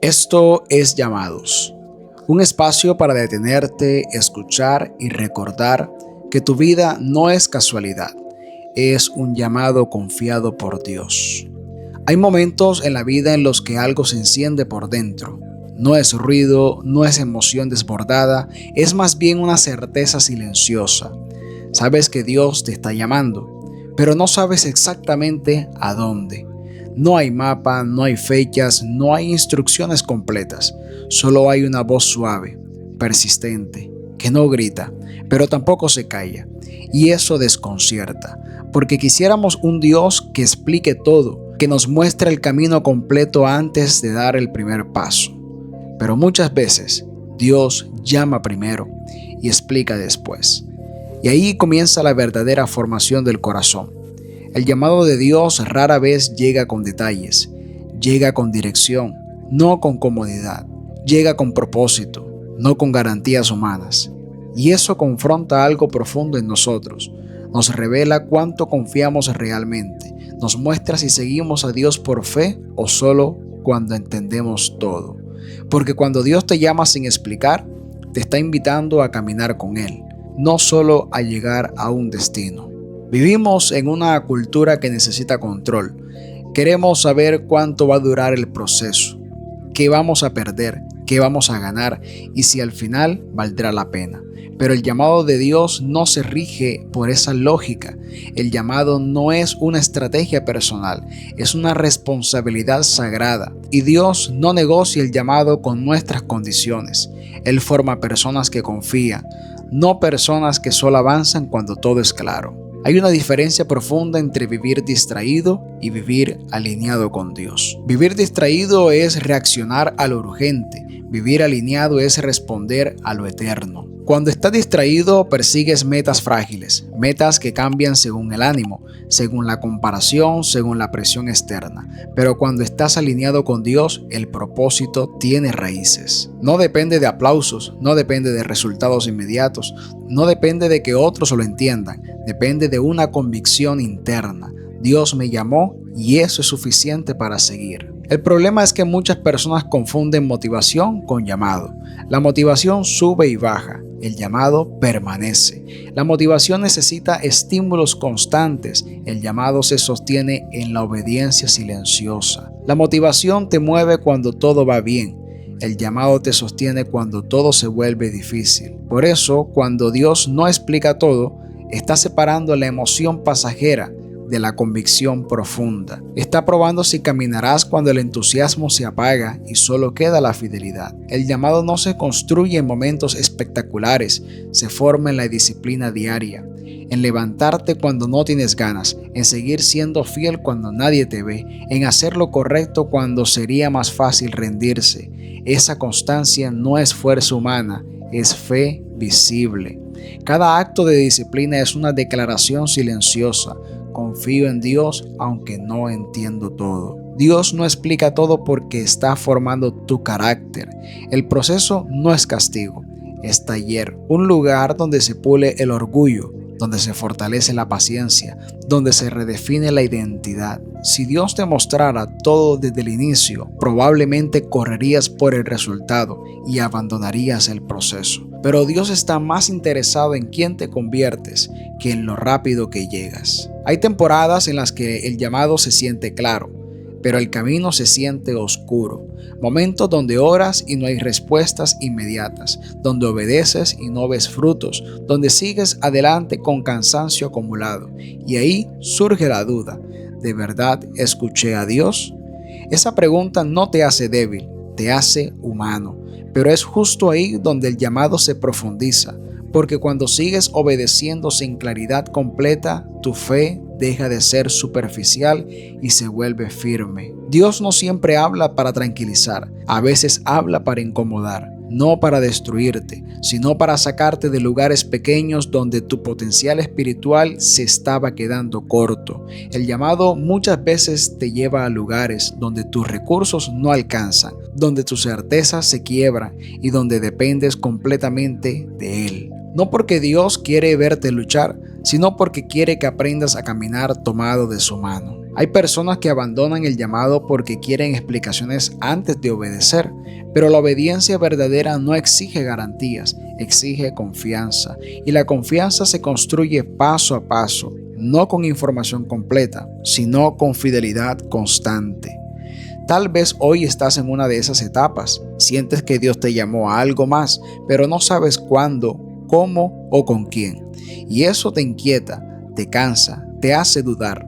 Esto es Llamados, un espacio para detenerte, escuchar y recordar que tu vida no es casualidad, es un llamado confiado por Dios. Hay momentos en la vida en los que algo se enciende por dentro. No es ruido, no es emoción desbordada, es más bien una certeza silenciosa. Sabes que Dios te está llamando, pero no sabes exactamente a dónde. No hay mapa, no hay fechas, no hay instrucciones completas. Solo hay una voz suave, persistente, que no grita, pero tampoco se calla. Y eso desconcierta, porque quisiéramos un Dios que explique todo, que nos muestre el camino completo antes de dar el primer paso. Pero muchas veces Dios llama primero y explica después. Y ahí comienza la verdadera formación del corazón. El llamado de Dios rara vez llega con detalles, llega con dirección, no con comodidad, llega con propósito, no con garantías humanas. Y eso confronta algo profundo en nosotros, nos revela cuánto confiamos realmente, nos muestra si seguimos a Dios por fe o solo cuando entendemos todo. Porque cuando Dios te llama sin explicar, te está invitando a caminar con Él, no solo a llegar a un destino. Vivimos en una cultura que necesita control. Queremos saber cuánto va a durar el proceso, qué vamos a perder, qué vamos a ganar y si al final valdrá la pena. Pero el llamado de Dios no se rige por esa lógica. El llamado no es una estrategia personal, es una responsabilidad sagrada. Y Dios no negocia el llamado con nuestras condiciones. Él forma personas que confían, no personas que solo avanzan cuando todo es claro. Hay una diferencia profunda entre vivir distraído y vivir alineado con Dios. Vivir distraído es reaccionar a lo urgente. Vivir alineado es responder a lo eterno. Cuando estás distraído, persigues metas frágiles, metas que cambian según el ánimo, según la comparación, según la presión externa. Pero cuando estás alineado con Dios, el propósito tiene raíces. No depende de aplausos, no depende de resultados inmediatos, no depende de que otros lo entiendan, depende de una convicción interna. Dios me llamó y eso es suficiente para seguir. El problema es que muchas personas confunden motivación con llamado. La motivación sube y baja, el llamado permanece. La motivación necesita estímulos constantes, el llamado se sostiene en la obediencia silenciosa. La motivación te mueve cuando todo va bien, el llamado te sostiene cuando todo se vuelve difícil. Por eso, cuando Dios no explica todo, está separando la emoción pasajera de la convicción profunda. Está probando si caminarás cuando el entusiasmo se apaga y solo queda la fidelidad. El llamado no se construye en momentos espectaculares, se forma en la disciplina diaria, en levantarte cuando no tienes ganas, en seguir siendo fiel cuando nadie te ve, en hacer lo correcto cuando sería más fácil rendirse. Esa constancia no es fuerza humana, es fe visible. Cada acto de disciplina es una declaración silenciosa. Confío en Dios aunque no entiendo todo. Dios no explica todo porque está formando tu carácter. El proceso no es castigo, es taller, un lugar donde se pule el orgullo, donde se fortalece la paciencia, donde se redefine la identidad. Si Dios te mostrara todo desde el inicio, probablemente correrías por el resultado y abandonarías el proceso. Pero Dios está más interesado en quién te conviertes que en lo rápido que llegas. Hay temporadas en las que el llamado se siente claro, pero el camino se siente oscuro. Momentos donde oras y no hay respuestas inmediatas, donde obedeces y no ves frutos, donde sigues adelante con cansancio acumulado. Y ahí surge la duda, ¿de verdad escuché a Dios? Esa pregunta no te hace débil, te hace humano. Pero es justo ahí donde el llamado se profundiza, porque cuando sigues obedeciendo sin claridad completa, tu fe deja de ser superficial y se vuelve firme. Dios no siempre habla para tranquilizar, a veces habla para incomodar, no para destruirte, sino para sacarte de lugares pequeños donde tu potencial espiritual se estaba quedando corto. El llamado muchas veces te lleva a lugares donde tus recursos no alcanzan, donde tus certezas se quiebran y donde dependes completamente de Él. No porque Dios quiere verte luchar, sino porque quiere que aprendas a caminar tomado de su mano. Hay personas que abandonan el llamado porque quieren explicaciones antes de obedecer, pero la obediencia verdadera no exige garantías, exige confianza, y la confianza se construye paso a paso, no con información completa, sino con fidelidad constante. Tal vez hoy estás en una de esas etapas, sientes que Dios te llamó a algo más, pero no sabes cuándo, cómo o con quién, y eso te inquieta, te cansa, te hace dudar.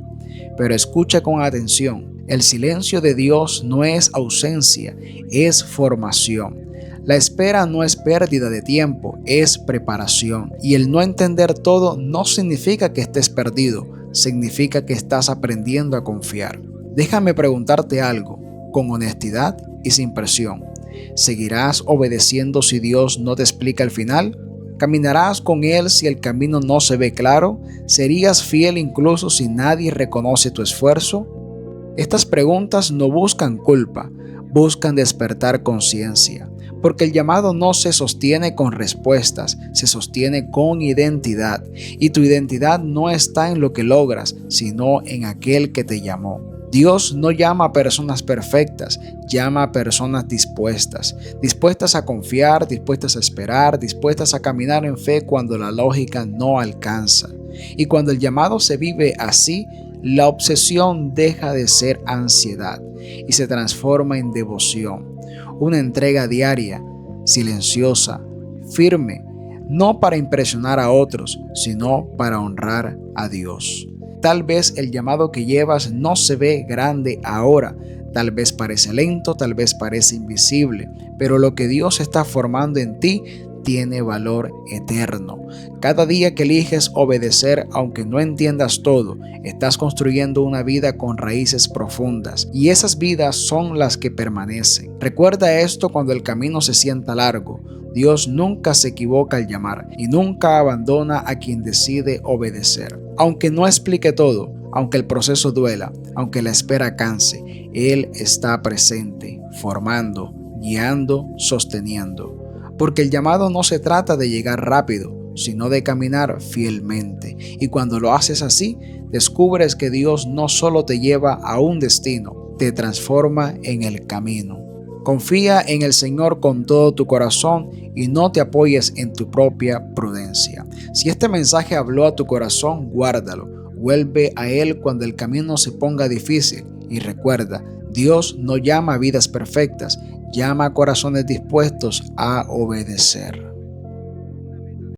Pero escucha con atención, el silencio de Dios no es ausencia, es formación. La espera no es pérdida de tiempo, es preparación. Y el no entender todo no significa que estés perdido, significa que estás aprendiendo a confiar. Déjame preguntarte algo, con honestidad y sin presión. ¿Seguirás obedeciendo si Dios no te explica el final? ¿Caminarás con Él si el camino no se ve claro? ¿Serías fiel incluso si nadie reconoce tu esfuerzo? Estas preguntas no buscan culpa, buscan despertar conciencia, porque el llamado no se sostiene con respuestas, se sostiene con identidad, y tu identidad no está en lo que logras, sino en aquel que te llamó. Dios no llama a personas perfectas, llama a personas dispuestas a confiar, dispuestas a esperar, dispuestas a caminar en fe cuando la lógica no alcanza. Y cuando el llamado se vive así, la obsesión deja de ser ansiedad y se transforma en devoción, una entrega diaria, silenciosa, firme, no para impresionar a otros, sino para honrar a Dios. Tal vez el llamado que llevas no se ve grande ahora, tal vez parece lento, tal vez parece invisible, pero lo que Dios está formando en ti tiene valor eterno. Cada día que eliges obedecer, aunque no entiendas todo, estás construyendo una vida con raíces profundas, y esas vidas son las que permanecen. Recuerda esto cuando el camino se sienta largo. Dios nunca se equivoca al llamar y nunca abandona a quien decide obedecer. Aunque no explique todo, aunque el proceso duela, aunque la espera canse, Él está presente, formando, guiando, sosteniendo. Porque el llamado no se trata de llegar rápido, sino de caminar fielmente. Y cuando lo haces así, descubres que Dios no solo te lleva a un destino, te transforma en el camino. Confía en el Señor con todo tu corazón y no te apoyes en tu propia prudencia. Si este mensaje habló a tu corazón, guárdalo. Vuelve a Él cuando el camino se ponga difícil. Y recuerda, Dios no llama a vidas perfectas, llama a corazones dispuestos a obedecer.